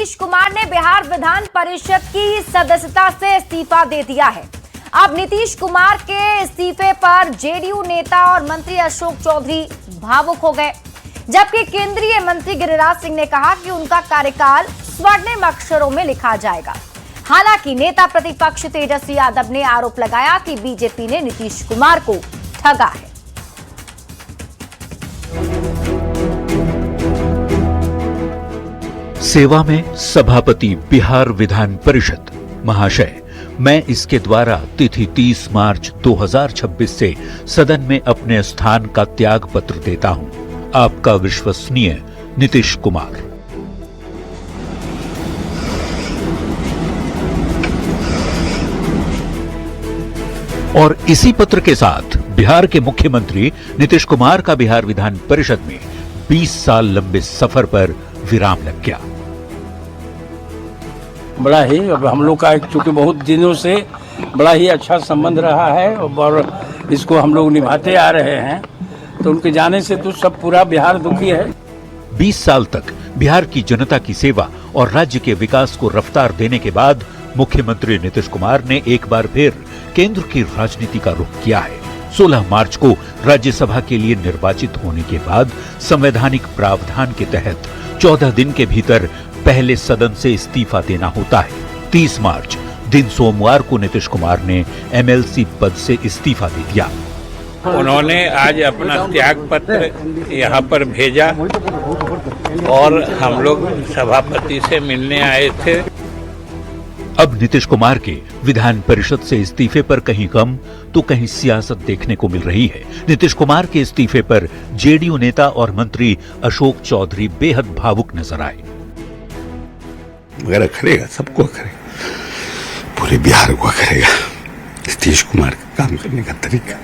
नीतीश कुमार ने बिहार विधान परिषद की सदस्यता से इस्तीफा दे दिया है। अब नीतीश कुमार के इस्तीफे पर जेडीयू नेता और मंत्री अशोक चौधरी भावुक हो गए, जबकि केंद्रीय मंत्री गिरिराज सिंह ने कहा कि उनका कार्यकाल स्वर्णिम अक्षरों में लिखा जाएगा। हालांकि नेता प्रतिपक्ष तेजस्वी यादव ने आरोप लगाया कि बीजेपी ने नीतीश कुमार को ठगा है। सेवा में सभापति बिहार विधान परिषद महाशय, मैं इसके द्वारा तिथि 30 मार्च 2026 से सदन में अपने स्थान का त्याग पत्र देता हूं। आपका विश्वसनीय नीतीश कुमार। और इसी पत्र के साथ बिहार के मुख्यमंत्री नीतीश कुमार का बिहार विधान परिषद में 20 साल लंबे सफर पर विराम लग गया। बड़ा ही अब हम लोग का चूंकि बहुत दिनों से बड़ा ही अच्छा संबंध रहा है और इसको हम लोग निभाते आ रहे हैं, तो उनके जाने से तो सब पूरा बिहार दुखी है। 20 साल तक बिहार की जनता की सेवा और राज्य के विकास को रफ्तार देने के बाद मुख्यमंत्री नीतीश कुमार ने एक बार फिर केंद्र की राजनीति का रुख किया है। 16 मार्च को राज्यसभा के लिए निर्वाचित होने के बाद संवैधानिक प्रावधान के तहत 14 दिन के भीतर पहले सदन से इस्तीफा देना होता है। 30 मार्च दिन सोमवार को नीतीश कुमार ने एमएलसी पद से इस्तीफा दे दिया। उन्होंने आज अपना त्याग पत्र यहाँ पर भेजा और हम लोग सभापति से मिलने आए थे। अब नीतीश कुमार के विधान परिषद से इस्तीफे पर कहीं गम तो कहीं सियासत देखने को मिल रही है। नीतीश कुमार के इस्तीफे पर जेडीयू नेता और मंत्री अशोक चौधरी बेहद भावुक नजर आए। वगैरह करेगा, सबको करेगा, पूरे बिहार को करेगा। नीतीश कुमार का काम करने का तरीका।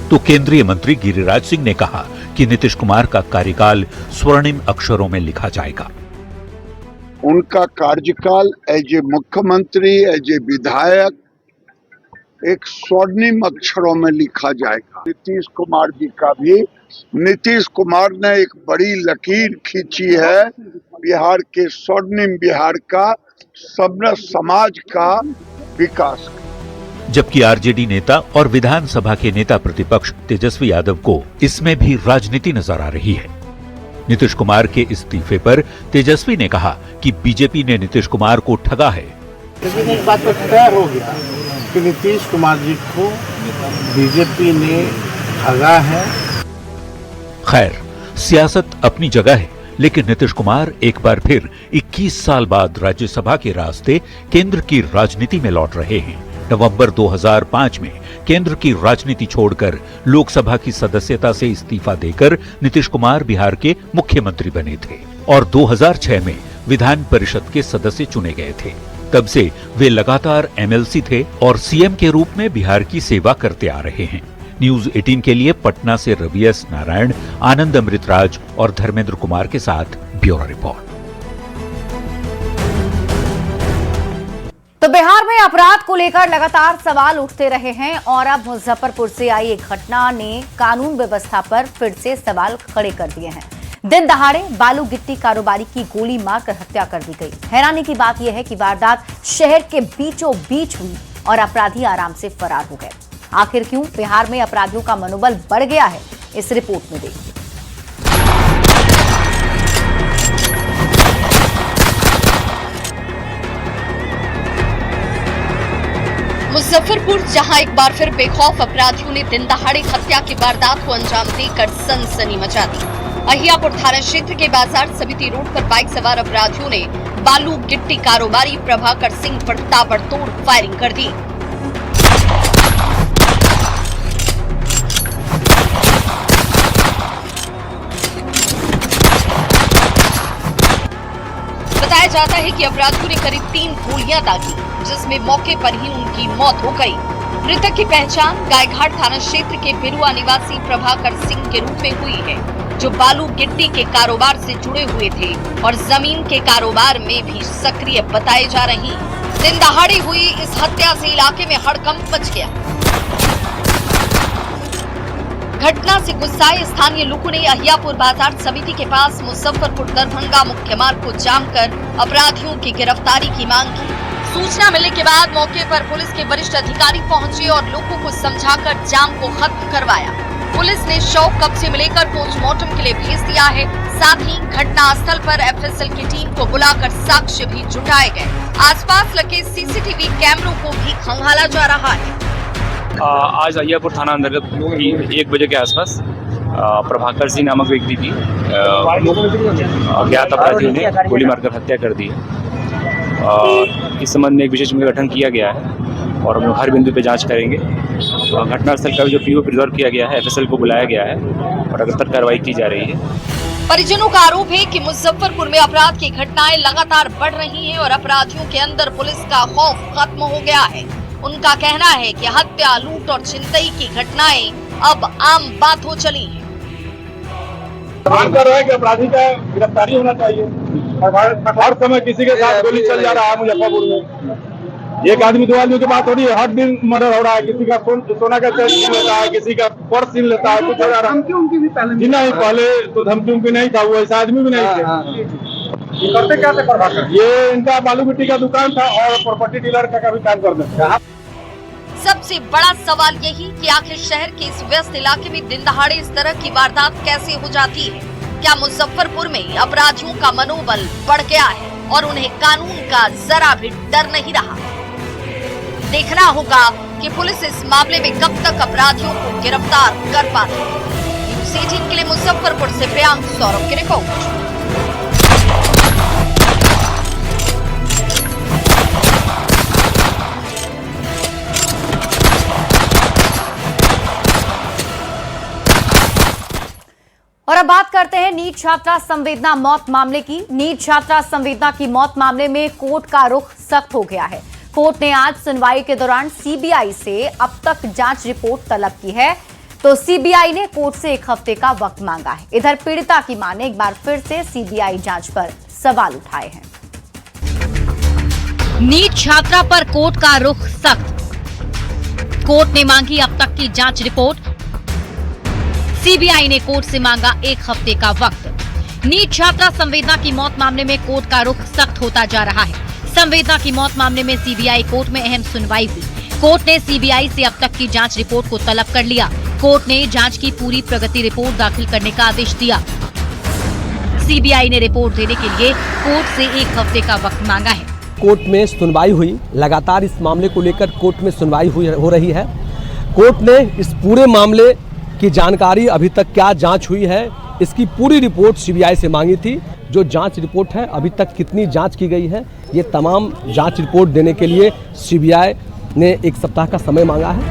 तो केंद्रीय मंत्री गिरिराज सिंह ने कहा कि नीतीश कुमार का कार्यकाल स्वर्णिम अक्षरों में लिखा जाएगा। उनका कार्यकाल एज ए मुख्यमंत्री, एज ए विधायक एक स्वर्णिम अक्षरों में लिखा जाएगा। नीतीश कुमार जी का भी, नीतीश कुमार ने एक बड़ी लकीर खींची है बिहार के स्वर्णिम बिहार का, सभ्य समाज का विकास। जबकि आरजेडी नेता और विधानसभा के नेता प्रतिपक्ष तेजस्वी यादव को इसमें भी राजनीति नजर आ रही है। नीतीश कुमार के इस्तीफे पर तेजस्वी ने कहा कि बीजेपी ने नीतीश कुमार को ठगा है। एक बात तो तय हो गया कि नीतीश कुमार जी को बीजेपी ने ठगा है। खैर, सियासत अपनी जगह है, लेकिन नीतीश कुमार एक बार फिर 21 साल बाद राज्यसभा के रास्ते केंद्र की राजनीति में लौट रहे हैं। नवंबर 2005 में केंद्र की राजनीति छोड़कर लोकसभा की सदस्यता से इस्तीफा देकर नीतीश कुमार बिहार के मुख्यमंत्री बने थे और 2006 में विधान परिषद के सदस्य चुने गए थे। तब से वे लगातार एमएलसी थे और सीएम के रूप में बिहार की सेवा करते आ रहे हैं। न्यूज 18 के लिए पटना से रवि एस नारायण, आनंद अमृतराज और धर्मेंद्र कुमार के साथ ब्यूरो रिपोर्ट। तो बिहार में अपराध को लेकर लगातार सवाल उठते रहे हैं और अब मुजफ्फरपुर से आई एक घटना ने कानून व्यवस्था पर फिर से सवाल खड़े कर दिए हैं। दिन दहाड़े बालू गिट्टी कारोबारी की गोली मारकर हत्या कर दी गई। हैरानी की बात यह है कि वारदात शहर के बीचों बीच हुई और अपराधी आराम से फरार हो गए। आखिर क्यों बिहार में अपराधियों का मनोबल बढ़ गया है, इस रिपोर्ट में देखिए। मुजफ्फरपुर, जहां एक बार फिर बेखौफ अपराधियों ने दिन दहाड़े हत्या की वारदात को अंजाम देकर सनसनी मचा दी। अहियापुर थाना क्षेत्र के बाजार समिति रोड पर बाइक सवार अपराधियों ने बालू गिट्टी कारोबारी प्रभाकर सिंह पर ताबड़तोड़ फायरिंग कर दी। बताया जाता है कि अपराधियों ने करीब 3 गोलियां दागी, जिसमें मौके पर ही उनकी मौत हो गई। मृतक की पहचान गायघाट थाना क्षेत्र के बिरुआ निवासी प्रभाकर सिंह के रूप में हुई है, जो बालू गिट्टी के कारोबार से जुड़े हुए थे और जमीन के कारोबार में भी सक्रिय बताए जा रहे हैं। दिन दहाड़े हुई इस हत्या से इलाके में हड़कंप मच गया। घटना से गुस्साए स्थानीय लोगों ने अहियापुर बाजार समिति के पास मुजफ्फरपुर दरभंगा मुख्य मार्ग को जाम कर अपराधियों की गिरफ्तारी की मांग की। सूचना मिलने के बाद मौके पर पुलिस के वरिष्ठ अधिकारी पहुंचे और लोगों को समझाकर जाम को खत्म करवाया। पुलिस ने शव कब्जे में लेकर पोस्टमार्टम के लिए भेज दिया है। साथ ही घटना स्थल पर एफएसएल की टीम को बुलाकर साक्ष्य भी जुटाए गए। आसपास लगे सीसीटीवी कैमरों को भी खंगाला जा रहा है। आज अहियापुर थाना अंतर्गत 1 बजे के आसपास प्रभाकर सिंह नामक व्यक्ति की अज्ञात अपराधियों ने गोली मारकर हत्या कर दी है। इस संबंध में एक विशेष मुख्य गठन किया गया है और हम लोग हर बिंदु पे जांच करेंगे। घटनास्थल का जो पीओ प्रिजर्व किया गया है, एफएसएल को बुलाया गया है और अग्रतर कार्रवाई की जा रही है। परिजनों का आरोप है कि मुजफ्फरपुर में अपराध की घटनाएं लगातार बढ़ रही हैं और अपराधियों के अंदर पुलिस का खौफ खत्म हो गया है। उनका कहना है कि हत्या, लूट और छिनतई की घटनाएं अब आम बात हो चली हैं। मांग कर रहे हैं कि अपराधी का गिरफ्तारी होना चाहिए। हर समय किसी के साथ गोली चल जा रहा है मुजफ्फरपुर में। एक आदमी 2 आदमी की बात हो रही है, हर दिन मर्डर हो रहा है। किसी का सोना का चेन छीन लेता है, किसी का पर्स छीन लेता है, कुछ हो जा रहा है। जी नहीं, पहले तो धमकी उमकी नहीं था, वो ऐसा आदमी भी नहीं थे। ये करते क्या थे प्रभाकर? ये इनका बालू मिट्टी का दुकान था और प्रॉपर्टी डीलर का भी काम करते थे। सबसे बड़ा सवाल यही कि आखिर शहर के इस व्यस्त इलाके में दिन दहाड़े इस तरह की वारदात कैसे हो जाती है। क्या मुजफ्फरपुर में अपराधियों का मनोबल बढ़ गया है और उन्हें कानून का जरा भी डर नहीं रहा? देखना होगा कि पुलिस इस मामले में कब तक अपराधियों को गिरफ्तार कर पाती है। न्यूज़ 18 के लिए मुजफ्फरपुर से प्रियांक सौरभ की रिपोर्ट। और अब बात करते हैं नीट छात्रा संवेदना मौत मामले की। नीट छात्रा संवेदना की मौत मामले में कोर्ट का रुख सख्त हो गया है। कोर्ट ने आज सुनवाई के दौरान सीबीआई से अब तक जांच रिपोर्ट तलब की है, तो सीबीआई ने कोर्ट से 1 हफ्ते का वक्त मांगा है। इधर पीड़िता की मां ने एक बार फिर से सीबीआई जांच पर सवाल उठाए हैं। नीट छात्रा पर कोर्ट का रुख सख्त। कोर्ट ने मांगी अब तक की जांच रिपोर्ट। सीबीआई ने कोर्ट से मांगा 1 हफ्ते का वक्त। नीट छात्रा संवेदना की मौत मामले में कोर्ट का रुख सख्त होता जा रहा है। संवेदना की मौत मामले में सीबीआई कोर्ट में अहम सुनवाई हुई। कोर्ट ने सीबीआई से अब तक की जांच रिपोर्ट को तलब कर लिया। कोर्ट ने जांच की पूरी प्रगति रिपोर्ट दाखिल करने का आदेश दिया। सीबीआई ने रिपोर्ट देने के लिए कोर्ट से 1 हफ्ते का वक्त मांगा है। कोर्ट में सुनवाई हुई। लगातार इस मामले को लेकर कोर्ट में सुनवाई हो रही है। कोर्ट ने इस पूरे मामले की जानकारी, अभी तक क्या जांच हुई है, इसकी पूरी रिपोर्ट सीबीआई से मांगी थी। जो जांच रिपोर्ट है, अभी तक कितनी जांच की गई है, ये तमाम जांच रिपोर्ट देने के लिए सीबीआई ने 1 सप्ताह का समय मांगा है।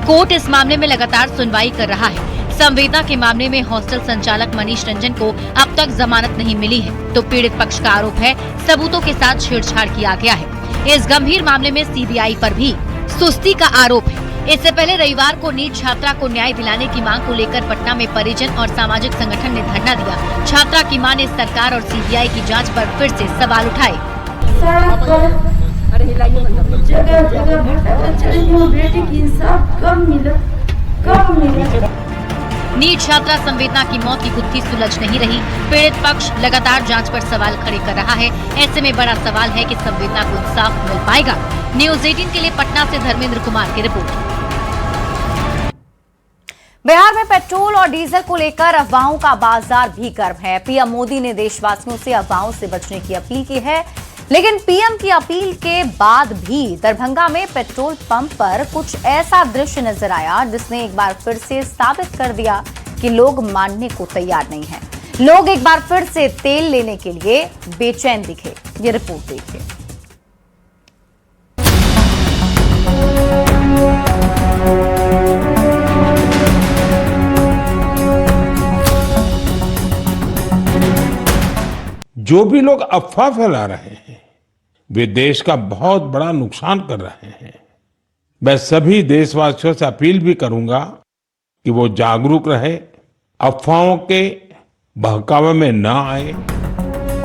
कोर्ट इस मामले में लगातार सुनवाई कर रहा है। संवेदना के मामले में हॉस्टल संचालक मनीष रंजन को अब तक जमानत नहीं मिली है, तो पीड़ित पक्ष का आरोप है सबूतों के साथ छेड़छाड़ किया गया है। इस गंभीर मामले में सीबीआई पर भी सुस्ती का आरोप है। इससे पहले रविवार को नीट छात्रा को न्याय दिलाने की मांग को लेकर पटना में परिजन और सामाजिक संगठन ने धरना दिया। छात्रा की मां ने सरकार और सीबीआई की जांच पर फिर से सवाल उठाए। जगह जगह बेटे की इंसाफ कब मिला। नीट छात्रा संवेदना की मौत की गुत्थी सुलझ नहीं रही। पीड़ित पक्ष लगातार जांच पर सवाल खड़े कर रहा है। ऐसे में बड़ा सवाल है कि संवेदना को इंसाफ मिल पाएगा। न्यूज़ 18 के लिए पटना से धर्मेंद्र कुमार की रिपोर्ट। बिहार में पेट्रोल और डीजल को लेकर अफवाहों का बाजार भी गर्म है। पीएम मोदी ने देशवासियों से अफवाहों से बचने की अपील की है, लेकिन पीएम की अपील के बाद भी दरभंगा में पेट्रोल पंप पर कुछ ऐसा दृश्य नजर आया जिसने एक बार फिर से साबित कर दिया कि लोग मानने को तैयार नहीं हैं। लोग एक बार फिर से तेल लेने के लिए बेचैन दिखे। ये रिपोर्ट देखिए। जो भी लोग अफवाह फैला रहे हैं वे देश का बहुत बड़ा नुकसान कर रहे हैं। मैं सभी देशवासियों से अपील भी करूंगा कि वो जागरूक रहे, अफवाहों के बहकावे में न आए।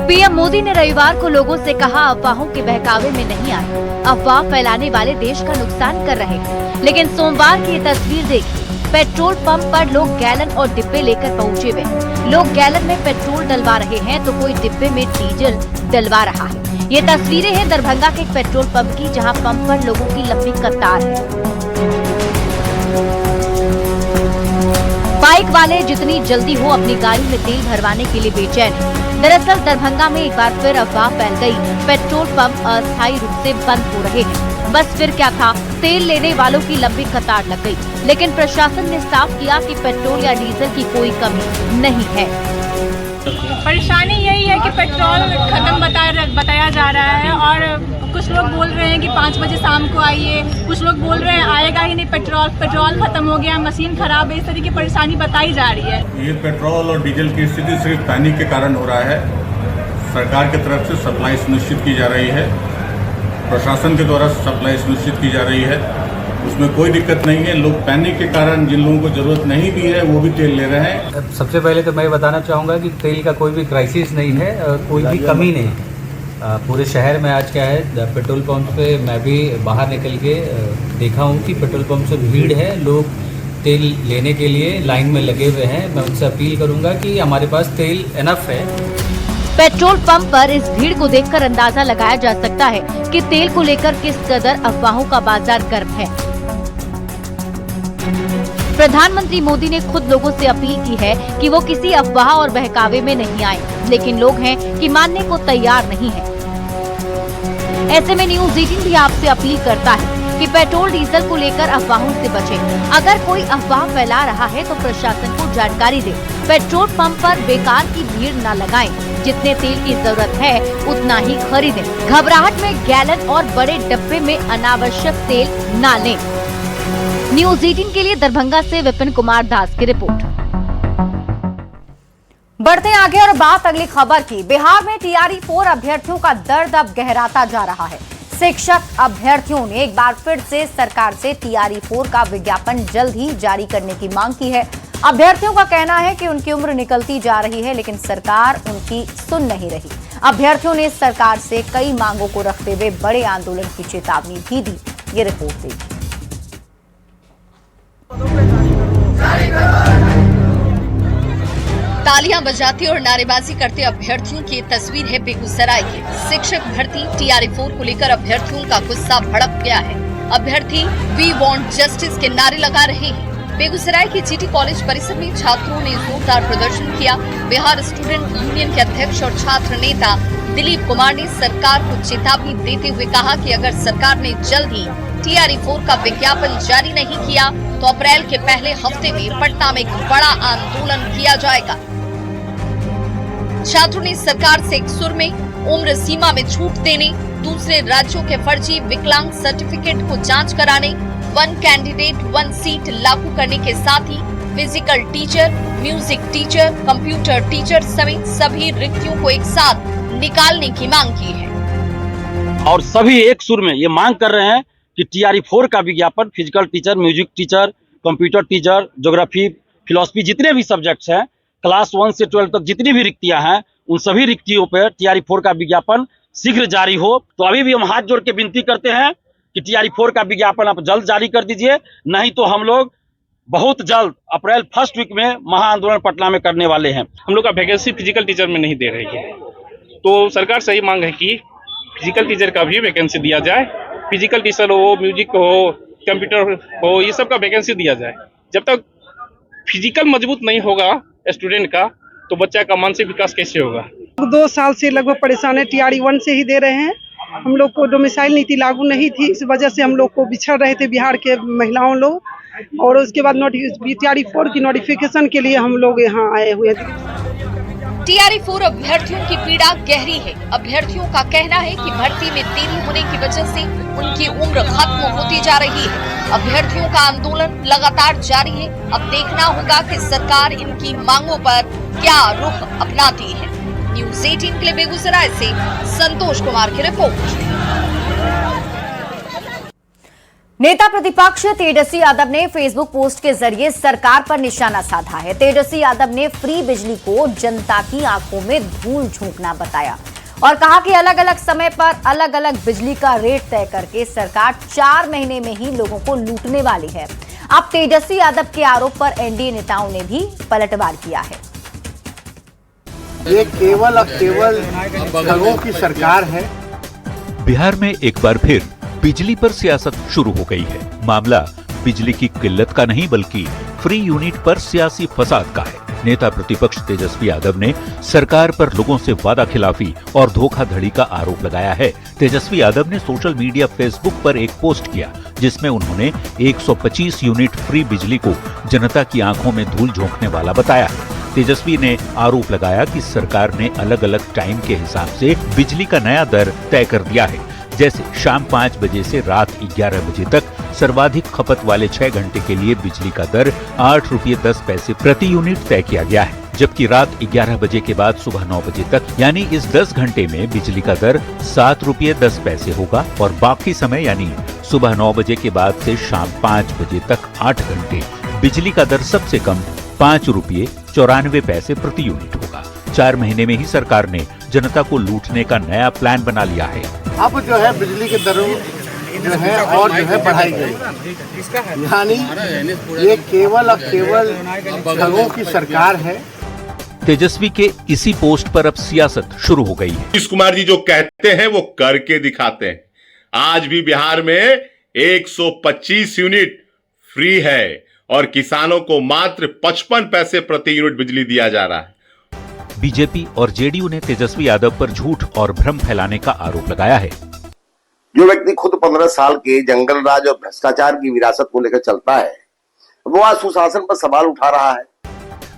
पीएम मोदी ने रविवार को लोगों से कहा अफवाहों के बहकावे में नहीं आए। अफवाह फैलाने वाले देश का नुकसान कर रहे हैं। लेकिन सोमवार की ये तस्वीर देखिए। पेट्रोल पंप पर लोग गैलन और डिब्बे लेकर पहुंचे हुए हैं। लोग गैलन में पेट्रोल डलवा रहे हैं तो कोई डिब्बे में डीजल डलवा रहा है। ये तस्वीरें हैं दरभंगा के एक पेट्रोल पंप की, जहां पंप पर लोगों की लंबी कतार है। बाइक वाले जितनी जल्दी हो अपनी गाड़ी में तेल भरवाने के लिए बेचैन हैं। दरअसल दरभंगा में एक बार फिर अफवाह फैल गई, पेट्रोल पंप अस्थायी रूप से बंद हो रहे हैं। बस फिर क्या था, तेल लेने वालों की लंबी कतार लग गई। लेकिन प्रशासन ने साफ किया कि पेट्रोल या डीजल की कोई कमी नहीं है। परेशानी यही है कि पेट्रोल खत्म बताया जा रहा है और कुछ लोग बोल रहे हैं कि 5 बजे शाम को आइए, कुछ लोग बोल रहे हैं आएगा ही नहीं पेट्रोल खत्म हो गया, मशीन खराब है, इस तरह की परेशानी बताई जा रही है। ये पेट्रोल और डीजल की स्थिति सिर्फ पैनिक के कारण हो रहा है। सरकार की तरफ से सप्लाई सुनिश्चित की जा रही है, प्रशासन के द्वारा सप्लाई सुनिश्चित की जा रही है, उसमें कोई दिक्कत नहीं है। लोग पैनिक के कारण जिन लोगों को जरूरत नहीं भी है वो भी तेल ले रहे हैं। सबसे पहले तो मैं बताना चाहूँगा कि तेल का कोई भी क्राइसिस नहीं है, कोई भी कमी नहीं है। पूरे शहर में आज क्या है, पेट्रोल पंप पे मैं भी बाहर निकल के देखा हूँ कि पेट्रोल पंप से भीड़ है, लोग तेल लेने के लिए लाइन में लगे हुए हैं। मैं उनसे अपील करूँगा कि हमारे पास तेल इनफ है। पेट्रोल पंप पर इस भीड़ को देखकर अंदाजा लगाया जा सकता है कि तेल को लेकर किस कदर अफवाहों का बाजार गर्म है। प्रधानमंत्री मोदी ने खुद लोगों से अपील की है कि वो किसी अफवाह और बहकावे में नहीं आए, लेकिन लोग हैं कि मानने को तैयार नहीं है। ऐसे में न्यूज़ 18 भी आपसे अपील करता है कि पेट्रोल डीजल को लेकर अफवाहों से बचें। अगर कोई अफवाह फैला रहा है तो प्रशासन को जानकारी दे। पेट्रोल पंप पर बेकार की भीड़ न लगाएं। जितने तेल की जरूरत है उतना ही खरीदें। घबराहट में गैलन और बड़े डब्बे में अनावश्यक तेल न लें। न्यूज़ 18 के लिए दरभंगा से विपिन कुमार दास की रिपोर्ट। बढ़ते आगे और बात अगली खबर की। बिहार में टीआरई 4 अभ्यर्थियों का दर्द अब गहराता जा रहा है। शिक्षक अभ्यर्थियों ने एक बार फिर से सरकार से टीआरई 4 का विज्ञापन जल्द ही जारी करने की मांग की है। अभ्यर्थियों का कहना है कि उनकी उम्र निकलती जा रही है, लेकिन सरकार उनकी सुन नहीं रही। अभ्यर्थियों ने सरकार से कई मांगों को रखते हुए बड़े आंदोलन की चेतावनी भी दी। ये रिपोर्ट देखिए। तालियां बजाते और नारेबाजी करते अभ्यर्थियों की तस्वीर है बेगूसराय की। शिक्षक भर्ती टीआरई 4 को लेकर अभ्यर्थियों का गुस्सा भड़क गया है। अभ्यर्थी वी वांट जस्टिस के नारे लगा रहे हैं। बेगूसराय के जीटी कॉलेज परिसर में छात्रों ने जोरदार प्रदर्शन किया। बिहार स्टूडेंट यूनियन के अध्यक्ष और छात्र नेता दिलीप कुमार ने सरकार को चेतावनी देते हुए कहा कि अगर सरकार ने जल्द ही टीआरई 4 का विज्ञापन जारी नहीं किया तो अप्रैल के पहले हफ्ते में पटना में एक बड़ा आंदोलन किया जाएगा। छात्रों ने सरकार से एक सुर में उम्र सीमा में छूट देने, दूसरे राज्यों के फर्जी विकलांग सर्टिफिकेट को जांच कराने, 1 कैंडिडेट 1 सीट लागू करने के साथ ही physical teacher, music teacher, computer teacher समेत सभी रिक्तियों को एक साथ निकालने की मांग की है। और सभी एक सुर में ये मांग कर रहे हैं कि टीआरई 4 का विज्ञापन physical teacher, music teacher, computer teacher, geography, philosophy जितने भी सब्जेक्ट्स हैं, क्लास 1 से 12 तक जितनी भी रिक्तियां हैं, उन सभी रिक्तियों पर टीआरई 4 का विज्ञापन शीघ्र जारी हो। तो अभी भी हम हाथ जोड़ के विनती करते हैं कि टीआरई 4 का विज्ञापन आप जल्द जारी कर दीजिए, नहीं तो हम लोग बहुत जल्द अप्रैल फर्स्ट वीक में महाआंदोलन पटना में करने वाले हैं। हम लोग का वैकेंसी फिजिकल टीचर में नहीं दे रही है, तो सरकार से ही मांग है कि फिजिकल टीचर का भी वैकेंसी दिया जाए। फिजिकल टीचर हो, म्यूजिक हो, कंप्यूटर हो, ये सब का वैकेंसी दिया जाए। जब तक फिजिकल मजबूत नहीं होगा स्टूडेंट का तो बच्चा का मानसिक विकास कैसे होगा। 2 साल से लगभग परेशान है, टीआरई 1 से ही दे रहे हैं। हम लोग को डोमिसाइल नीति लागू नहीं थी, इस वजह से हम लोग को बिछड़ रहे थे बिहार के महिलाओं लोग, और उसके बाद टीआरई 4 की नोटिफिकेशन के लिए हम लोग यहाँ आए हुए थे। टीआरई 4 अभ्यर्थियों की पीड़ा गहरी है। अभ्यर्थियों का कहना है कि भर्ती में देरी होने की वजह से उनकी उम्र खत्म होती जा रही है। अभ्यर्थियों का आंदोलन लगातार जारी है। अब देखना होगा कि सरकार इनकी मांगों पर क्या रुख अपनाती है। न्यूज़ 18 के लिए बेगूसराय से संतोष कुमार की रिपोर्ट। नेता प्रतिपक्ष तेजस्वी यादव ने फेसबुक पोस्ट के जरिए सरकार पर निशाना साधा है। तेजस्वी यादव ने फ्री बिजली को जनता की आंखों में धूल झोंकना बताया और कहा कि अलग अलग समय पर अलग अलग बिजली का रेट तय करके सरकार 4 महीने में ही लोगों को लूटने वाली है। अब तेजस्वी यादव के आरोप पर एनडीए नेताओं ने भी पलटवार किया है। ये केवल और केवल ठगों की सरकार है। बिहार में एक बार फिर बिजली पर सियासत शुरू हो गई है। मामला बिजली की किल्लत का नहीं बल्कि फ्री यूनिट पर सियासी फसाद का है। नेता प्रतिपक्ष तेजस्वी यादव ने सरकार पर लोगों से वादा खिलाफी और धोखाधड़ी का आरोप लगाया है। तेजस्वी यादव ने सोशल मीडिया फेसबुक पर एक पोस्ट किया जिसमें उन्होंने 125 यूनिट फ्री बिजली को जनता की आंखों में धूल झोंकने वाला बताया। तेजस्वी ने आरोप लगाया कि सरकार ने अलग अलग टाइम के हिसाब से बिजली का नया दर तय कर दिया है। जैसे शाम 5 बजे से रात 11 बजे तक सर्वाधिक खपत वाले 6 घंटे के लिए बिजली का दर 8 रुपये 10 पैसे प्रति यूनिट तय किया गया है, जबकि रात 11 बजे के बाद सुबह 9 बजे तक यानी इस 10 घंटे में बिजली का दर 7 रुपये 10 पैसे होगा और बाकी समय यानी सुबह 9 बजे के बाद से शाम 5 बजे तक 8 घंटे बिजली का दर सबसे कम 5 रुपये 94 पैसे प्रति यूनिट होगा। 4 महीने में ही सरकार ने जनता को लूटने का नया प्लान बना लिया है। अब जो है बिजली की दरों जो है और जो है बढ़ाई गई, यानी ये केवल और केवल ठगों की सरकार है। तेजस्वी के इसी पोस्ट पर अब सियासत शुरू हो गई है। नीतीश कुमार जी जो कहते हैं वो करके दिखाते हैं। आज भी बिहार में 125 यूनिट फ्री है और किसानों को मात्र 55 पैसे प्रति यूनिट बिजली दिया जा रहा है। बीजेपी और जेडीयू ने तेजस्वी यादव पर झूठ और भ्रम फैलाने का आरोप लगाया है। जो व्यक्ति खुद 15 साल के जंगल राज और भ्रष्टाचार की विरासत को लेकर चलता है, वो आज सुशासन पर सवाल उठा रहा है।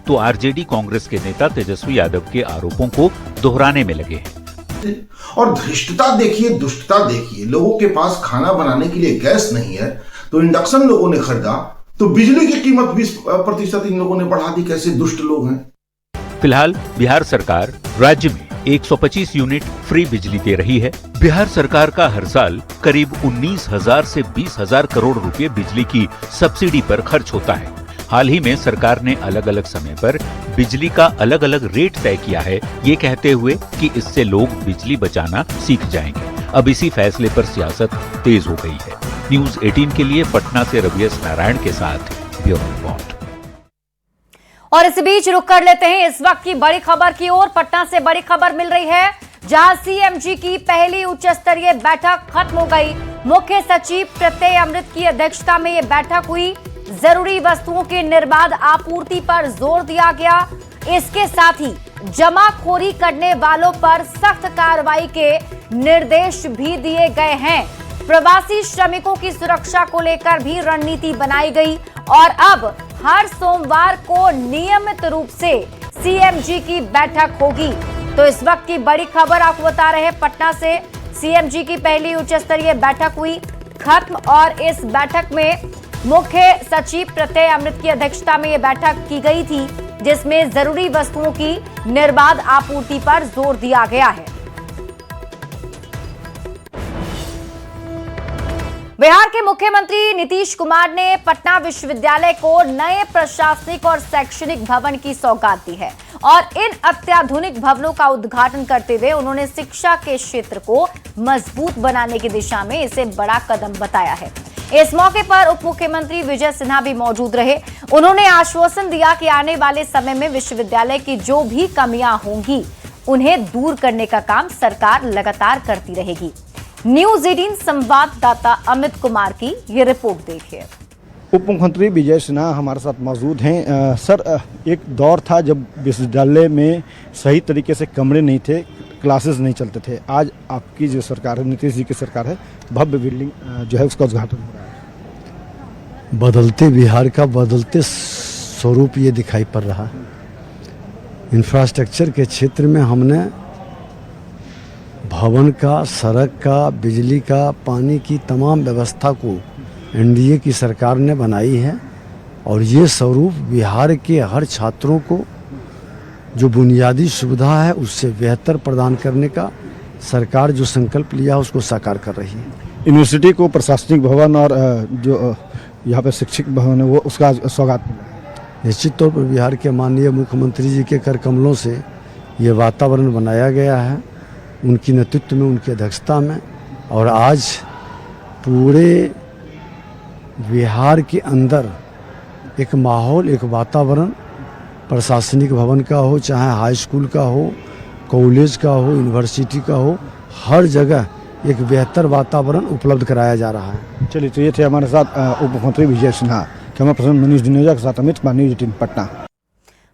तो आरजेडी कांग्रेस के नेता तेजस्वी यादव के आरोपों को दोहराने में लगे हैं। और धृष्टता देखिए, दुष्टता देखिए। लोगों के पास खाना बनाने के लिए गैस नहीं है तो इंडक्शन लोगों ने खरीदा, तो बिजली की कीमत 20% इन लोगों ने बढ़ा दी। कैसे दुष्ट लोग हैं। फिलहाल बिहार सरकार राज्य में 125 यूनिट फ्री बिजली दे रही है। बिहार सरकार का हर साल करीब 19,000 से 20,000 करोड़ रुपए बिजली की सब्सिडी पर खर्च होता है। हाल ही में सरकार ने अलग अलग समय पर बिजली का अलग अलग रेट तय किया है, ये कहते हुए कि इससे लोग बिजली बचाना सीख जाएंगे। अब इसी फैसले पर सियासत तेज हो गई है। न्यूज 18 के लिए पटना से रवियस नारायण के साथ ब्यूरो रिपोर्ट। और इस बीच रुक कर लेते हैं इस वक्त की बड़ी खबर की ओर। पटना से बड़ी खबर मिल रही है जहां सीएमजी की पहली उच्च स्तरीय बैठक खत्म हो गई। मुख्य सचिव प्रत्यय अमृत की अध्यक्षता में यह बैठक हुई। जरूरी वस्तुओं की निर्बाध आपूर्ति पर जोर दिया गया। इसके साथ ही जमाखोरी करने वालों पर सख्त कार्रवाई के निर्देश भी दिए गए हैं। प्रवासी श्रमिकों की सुरक्षा को लेकर भी रणनीति बनाई गई और अब हर सोमवार को नियमित रूप से सीएमजी की बैठक होगी। तो इस वक्त की बड़ी खबर आपको बता रहे हैं, पटना से सीएमजी की पहली उच्च स्तरीय बैठक हुई खत्म और इस बैठक में मुख्य सचिव प्रत्यय अमृत की अध्यक्षता में यह बैठक की गई थी, जिसमें जरूरी वस्तुओं की निर्बाध आपूर्ति पर जोर दिया गया है। बिहार के मुख्यमंत्री नीतीश कुमार ने पटना विश्वविद्यालय को नए प्रशासनिक और शैक्षणिक भवन की सौगात दी है और इन अत्याधुनिक भवनों का उद्घाटन करते हुए उन्होंने शिक्षा के क्षेत्र को मजबूत बनाने की दिशा में इसे बड़ा कदम बताया है। इस मौके पर उप मुख्यमंत्री विजय सिन्हा भी मौजूद रहे। उन्होंने आश्वासन दिया कि आने वाले समय में विश्वविद्यालय की जो भी कमियां होंगी उन्हें दूर करने का काम सरकार लगातार करती रहेगी। न्यूज 18 संवाददाता अमित कुमार की ये रिपोर्ट देखिए। उप मुख्यमंत्री विजय सिन्हा हमारे साथ मौजूद हैं। सर, एक दौर था जब विश्वविद्यालय में सही तरीके से कमरे नहीं थे, क्लासेस नहीं चलते थे। आज आपकी जो सरकार है, नीतीश जी की सरकार है, भव्य बिल्डिंग जो है उसका उद्घाटन हो रहा है। बदलते बिहार का बदलते स्वरूप ये दिखाई पड़ रहा है। इंफ्रास्ट्रक्चर के क्षेत्र में हमने भवन का, सड़क का, बिजली का, पानी की तमाम व्यवस्था को एनडीए की सरकार ने बनाई है और ये स्वरूप बिहार के हर छात्रों को जो बुनियादी सुविधा है उससे बेहतर प्रदान करने का सरकार जो संकल्प लिया उसको साकार कर रही है। यूनिवर्सिटी को प्रशासनिक भवन और जो यहाँ पे शिक्षक भवन है वो उसका सौगात निश्चित तौर पर बिहार के माननीय मुख्यमंत्री जी के कर कमलों से ये वातावरण बनाया गया है, उनकी नेतृत्व में, उनकी अध्यक्षता में। और आज पूरे बिहार के अंदर एक माहौल, एक वातावरण प्रशासनिक भवन का हो, चाहे हाई स्कूल का हो, कॉलेज का हो, यूनिवर्सिटी का हो, हर जगह एक बेहतर वातावरण उपलब्ध कराया जा रहा है। चलिए, तो ये थे हमारे साथ उप मुख्यमंत्री विजय सिन्हा। कैमरा पर्सन मनीष दिनेजा के साथ अमित कुमार, न्यूज 18 पटना।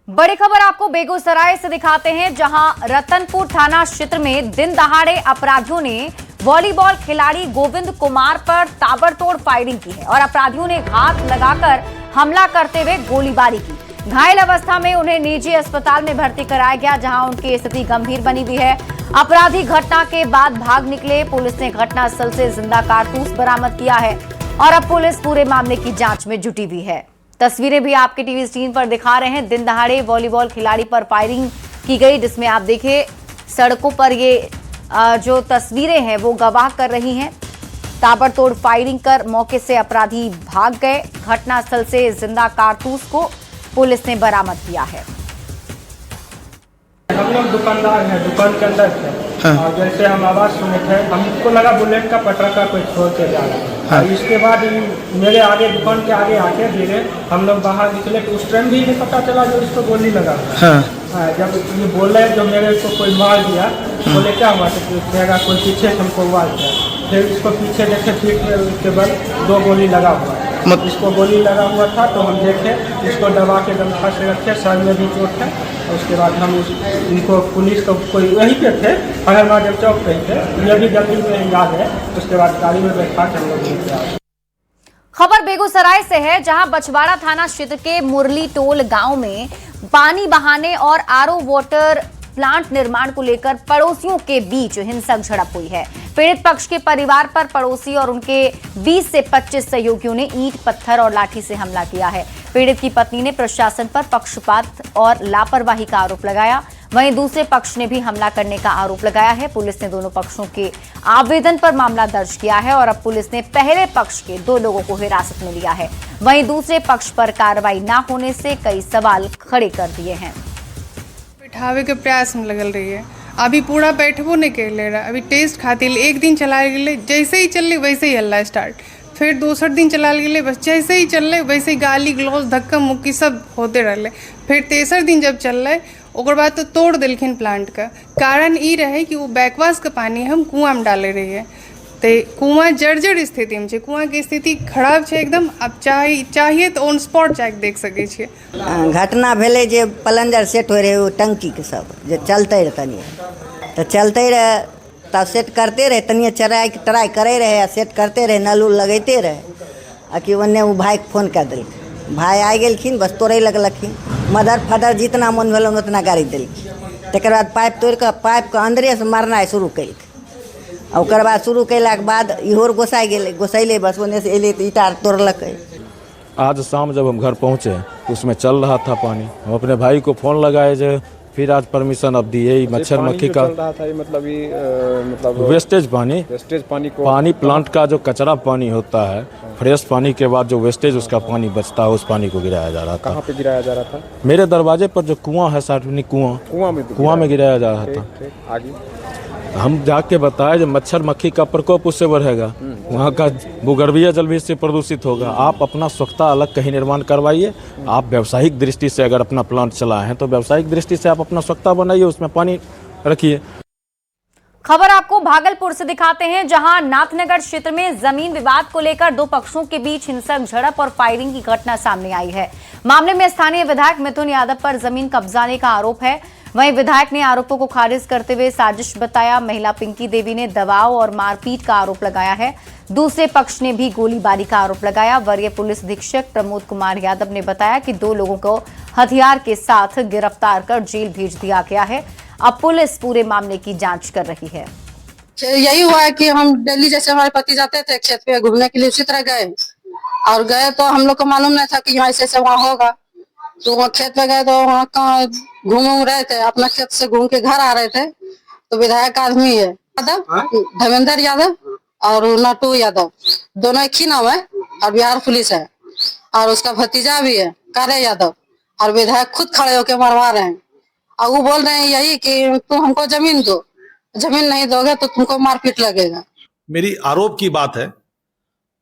बड़ी खबर आपको बेगूसराय से दिखाते हैं, जहां रतनपुर थाना क्षेत्र में दिन दहाड़े अपराधियों ने वॉलीबॉल खिलाड़ी गोविंद कुमार पर ताबड़तोड़ फायरिंग की है और अपराधियों ने घात लगाकर हमला करते हुए गोलीबारी की। घायल अवस्था में उन्हें निजी अस्पताल में भर्ती कराया गया, जहां उनकी स्थिति गंभीर बनी हुई है। अपराधी घटना के बाद भाग निकले। पुलिस ने घटनास्थल से जिंदा कारतूस बरामद किया है और अब पुलिस पूरे मामले की जांच में जुटी हुई है। तस्वीरें भी आपके टीवी स्क्रीन पर दिखा रहे हैं। दिन दहाड़े वॉलीबॉल खिलाड़ी पर फायरिंग की गई, जिसमें आप देखिए सड़कों पर ये जो तस्वीरें हैं वो गवाह कर रही हैं। ताबड़तोड़ फायरिंग कर मौके से अपराधी भाग गए। घटनास्थल से जिंदा कारतूस को पुलिस ने बरामद किया है। हम लोग दुकानदार हैं, दुकान के अंदर थे। हाँ। और जैसे हम आवाज सुने थे, हमको लगा बुलेट का पटाखा कोई छोड़ के जा रहा है। हाँ। इसके बाद मेरे आगे दुकान के आगे आके धीरे हम लोग बाहर निकले तो उस टाइम भी नहीं पता चला जो इसको गोली लगा। हाँ। जब ये बोले जो मेरे को कोई मार दिया, बोले क्या हुआ तो कोई पीछे से हमको आवाज दिया। फिर इसको पीछे देखे, पीठ में उसके बाद 2 गोली लगा हुआ है। इसको गोली लगा हुआ था तो हम देखे, इसको दबा के गमछा से रखे, सर में भी चोट है। उसके बाद हम इनको पुलिस को कोई वहीं पे थे, अगर महादेव चौक पे थे, ये भी जल्दी में याद है। उसके बाद गाड़ी में बैठा के हम लोग। खबर बेगूसराय से है, जहां बछवाड़ा थाना क्षेत्र के मुरली टोल गांव में पानी बहाने और आरओ वाटर प्लांट निर्माण को लेकर पड़ोसियों के बीच हिंसक झड़प हुई है। पीड़ित पक्ष के परिवार पर पड़ोसी और उनके 20 से 25 सहयोगियों ने ईंट, पत्थर और लाठी से हमला किया है। पीड़ित की पत्नी ने प्रशासन पर पक्षपात और लापरवाही का आरोप लगाया। वहीं दूसरे पक्ष ने भी हमला करने का आरोप लगाया है। पुलिस ने दोनों पक्षों के आवेदन पर मामला दर्ज किया है और अब पुलिस ने पहले पक्ष के 2 लोगों को हिरासत में लिया है। वहीं दूसरे पक्ष पर कार्रवाई न होने से कई सवाल खड़े कर दिए हैं। बैठावे के प्रयास में लगल रही है, अभी पूरा बैठबो नहीं कर ले रहा। अभी टेस्ट खातिर एक दिन चला गए, जैसे ही चल वैसे ही हल्ला स्टार्ट। फिर दूसर दिन चला गए, बस जैसे ही चल वैसे ही गाली गलौज धक्का मुक्की सब होते रहे। फिर तेसर दिन जब चल रहे, ओकर बाद तो तोड़ दिलखिन प्लांट का। कारण ये रहे कि वो बैकवास का पानी हम कुआं में डाले रही है, तो कुआं जर्जर स्थिति में, कुआं की स्थिति खराब है एकदम। अब चाहिए तो ऑन स्पॉट जाके देख सके छे। घटना भेले जे प्लंजर सेट हो रहे, टंकी के सब जे चलते रहे, तनी तो चलते रहे तब सेट करते रहे, तनिए ट्राई करे रहे, सेट करते रहे, नल उल लगते रहे। आ कि ओन्ने वो भाई के फोन कर दिल, भाई आ गेलखिन, बस तोड़े लगलखिन। मदर फदर जितना मन भेल उतना गाड़ी दिलखिन। तकर बाद पाइप तोड़ के पाइप के अंदरे से मारना शुरू कल। और बाद शुरू कैला के बाद इहोर गोसाई गेले, गोसैले बस ओने से अले तो ईटा तोड़लक। आज शाम जब हम घर पहुँचे तो उसमें चल रहा था पानी। हम अपने भाई को फ़ोन लगाए जो फिर आज परमिशन अब दिए। मच्छर मक्खी का चल रहा था ये मतलब वेस्टेज पानी पानी प्लांट का जो कचरा पानी होता है, फ्रेश पानी के बाद जो वेस्टेज उसका पानी बचता है, उस पानी को गिराया जा रहा था। कहाँ पे गिराया जा रहा था? मेरे दरवाजे पर जो कुआं है, सार्वजनिक कुआं में गिराया जा रहा था। आगे हम जाके बताए जब मच्छर मक्खी का प्रकोप उससे बढ़ेगा, वहाँ का भूगर्भीय जल भी इससे प्रदूषित होगा। आप अपना स्वच्छता अलग कहीं निर्माण करवाइए। आप व्यावसायिक दृष्टि से अगर अपना प्लांट चलाए हैं तो व्यावसायिक दृष्टि से आप अपना स्वच्छता बनाइए, उसमें पानी रखिए। खबर आपको भागलपुर से दिखाते हैं, जहां नाथनगर क्षेत्र में जमीन विवाद को लेकर 2 पक्षों के बीच हिंसक झड़प और फायरिंग की घटना सामने आई है। मामले में स्थानीय विधायक मिथुन यादव पर जमीन कब्जाने का आरोप है। वहीं विधायक ने आरोपों को खारिज करते हुए साजिश बताया। महिला पिंकी देवी ने दबाव और मारपीट का आरोप लगाया है। दूसरे पक्ष ने भी गोलीबारी का आरोप लगाया। वरीय पुलिस अधीक्षक प्रमोद कुमार यादव ने बताया कि 2 लोगों को हथियार के साथ गिरफ्तार कर जेल भेज दिया गया है। अब पुलिस पूरे मामले की जांच कर रही है। यही हुआ है कि हम दिल्ली जैसे हमारे पति जाते थे खेत पे घूमने के लिए, उसी तरह गए तो हम लोग को मालूम नहीं था कि यहाँ ऐसे वहाँ होगा। तो वहाँ खेत पे गए तो वहाँ कहाँ घूम रहे थे, अपना खेत से घूम के घर आ रहे थे तो विधायक आदमी है यादव, धर्मेंद्र यादव और नटू यादव, दोनों एक ही नाम है और बिहार पुलिस है। और उसका भतीजा भी है कार्य यादव, और विधायक खुद खड़े होके मरवा रहे हैं। और वो बोल रहे हैं यही कि तुम हमको जमीन दो, जमीन नहीं दोगे तो तुमको मारपीट लगेगा। मेरी आरोप की बात है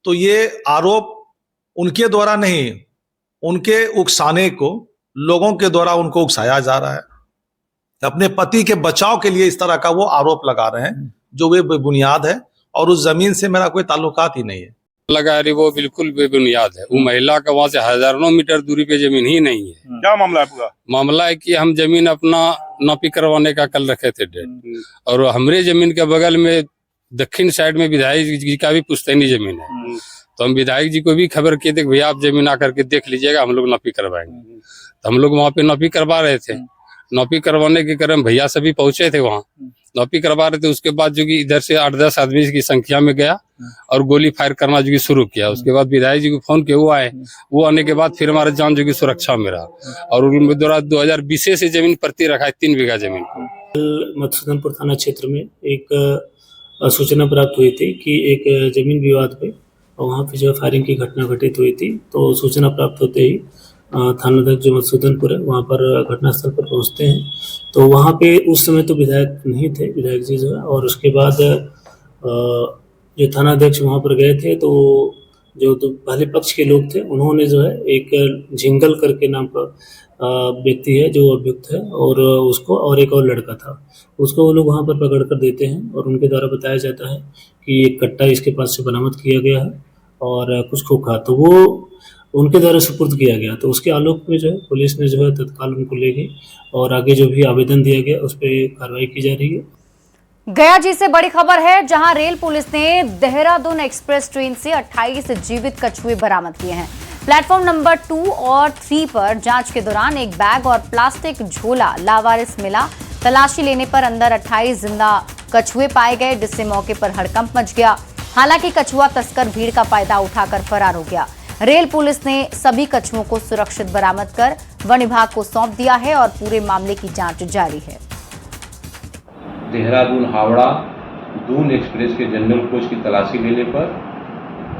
तो ये आरोप उनके द्वारा नहीं, उनके उकसाने को लोगों के द्वारा उनको उकसाया जा रहा है। अपने पति के बचाव के लिए इस तरह का वो आरोप लगा रहे हैं जो वे बेबुनियाद है, और उस जमीन से मेरा कोई ताल्लुकात ही नहीं है। लगा रही वो बिल्कुल बेबुनियाद है। वो महिला का वहाँ से हजारों मीटर दूरी पे जमीन ही नहीं है। क्या मामला है पूरा? मामला है कि हम जमीन अपना नौपी करवाने का कल रखे थे डेट, और हमारे जमीन के बगल में दक्षिण साइड में विधायक जी का भी पुश्तैनी जमीन है। तो हम विधायक जी को भी खबर किए थे भैया आप जमीन आकर के देख लीजिएगा, हम लोग नौपी करवाएंगे। तो हम लोग वहाँ पे नौपी करवा रहे थे। नौपी करवाने के क्रम भैया सभी पहुंचे थे वहाँ, नौपी करवा रहे थे। उसके बाद जो कि इधर से 8-10 आदमी की संख्या में गया और गोली फायर करना जो कि शुरू किया। उसके बाद विधायक जी को फोन किया, वो आए। वो आने के बाद फिर हमारा जान जो कि सुरक्षा में रहा, और उनके द्वारा 2020 से जमीन प्रति रखा है 3 बीघा जमीन को। मधुसूदनपुर थाना क्षेत्र में एक सूचना प्राप्त हुई थी कि एक जमीन विवाद पे वहाँ पे जो फायरिंग की घटना घटित हुई थी। तो सूचना प्राप्त होते ही थानाध्यक्ष जो मधुसूदनपुर है वहाँ पर घटनास्थल पर पहुँचते हैं। तो वहाँ पे उस समय तो विधायक नहीं थे, विधायक जी जो है, और उसके बाद जो थानाध्यक्ष वहाँ पर गए थे तो जो तो पहले पक्ष के लोग थे उन्होंने जो है एक झिंगल करके नाम का व्यक्ति है जो अभियुक्त है, और उसको और एक और लड़का था, उसको वो लोग वहाँ पर पकड़ कर देते हैं। और उनके द्वारा बताया जाता है कि एक कट्टा इसके पास से बरामद किया गया है और कुछ खोखा, तो वो उनके द्वारा सुपुर्द किया गया। तो उसके आलोक में जो है पुलिस ने जो है तत्काल उनको ले गई, और आगे जो भी आवेदन दिया गया उस पर कार्रवाई की जा रही है। गया जी से बड़ी खबर है, जहां रेल पुलिस ने देहरादून एक्सप्रेस ट्रेन से 28 जीवित कछुए बरामद किए हैं। प्लेटफॉर्म नंबर 2 और 3 पर जांच के दौरान एक बैग और प्लास्टिक झोला लावारिस मिला। तलाशी लेने पर अंदर 28 जिंदा कछुए पाए गए, जिससे मौके पर हड़कंप मच गया। हालांकि कछुआ तस्कर भीड़ का फायदा उठाकर फरार हो गया। रेल पुलिस ने सभी कछुओं को सुरक्षित बरामद कर वन विभाग को सौंप दिया है और पूरे मामले की जांच जारी है। देहरादून हावड़ा दून एक्सप्रेस के जनरल कोच की तलाशी लेने पर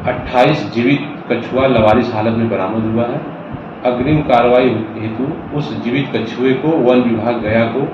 28 जीवित कछुआ लवारिस हालत में बरामद हुआ है। अग्रिम कार्रवाई हेतु उस जीवित कछुए को वन विभाग गया को।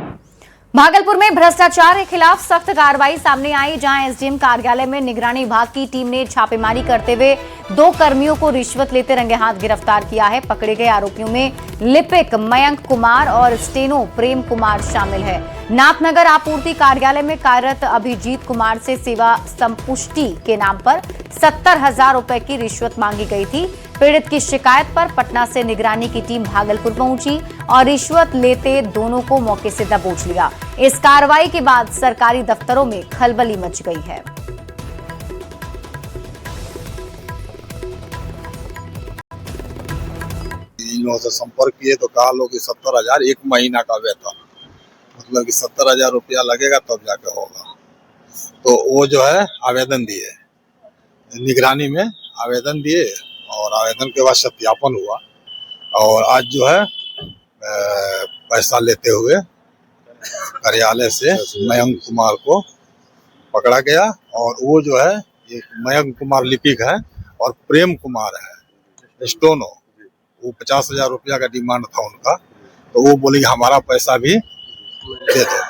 भागलपुर में भ्रष्टाचार के खिलाफ सख्त कार्रवाई सामने आई, जहां एसडीएम कार्यालय में निगरानी विभाग की टीम ने छापेमारी करते हुए 2 कर्मियों को रिश्वत लेते रंगे हाथ गिरफ्तार किया है। पकड़े गए आरोपियों में लिपिक मयंक कुमार और स्टेनो प्रेम कुमार शामिल है। नाथनगर आपूर्ति कार्यालय में कार्यरत अभिजीत कुमार से सेवा संपुष्टि के नाम पर 70,000 रुपए की रिश्वत मांगी गई थी। पीड़ित की शिकायत पर पटना से निगरानी की टीम भागलपुर पहुंची और रिश्वत लेते दोनों को मौके से दबोच लिया। इस कार्रवाई के बाद सरकारी दफ्तरों में खलबली मच गई है। इन लोगों से संपर्क किए तो कहा लोग कि 70,000 1 महीना का वेतन, मतलब कि 70,000 रुपया लगेगा तब जाके होगा। तो वो जो है आवेदन दिए, निगरानी में आवेदन दिए, और आवेदन के बाद सत्यापन हुआ, और आज जो है पैसा लेते हुए कार्यालय से मयंक कुमार को पकड़ा गया। और वो जो है एक मयंक कुमार लिपिक है और प्रेम कुमार है स्टोनो, वो 50,000 रुपया का डिमांड था उनका, तो वो बोले हमारा पैसा भी दे दो।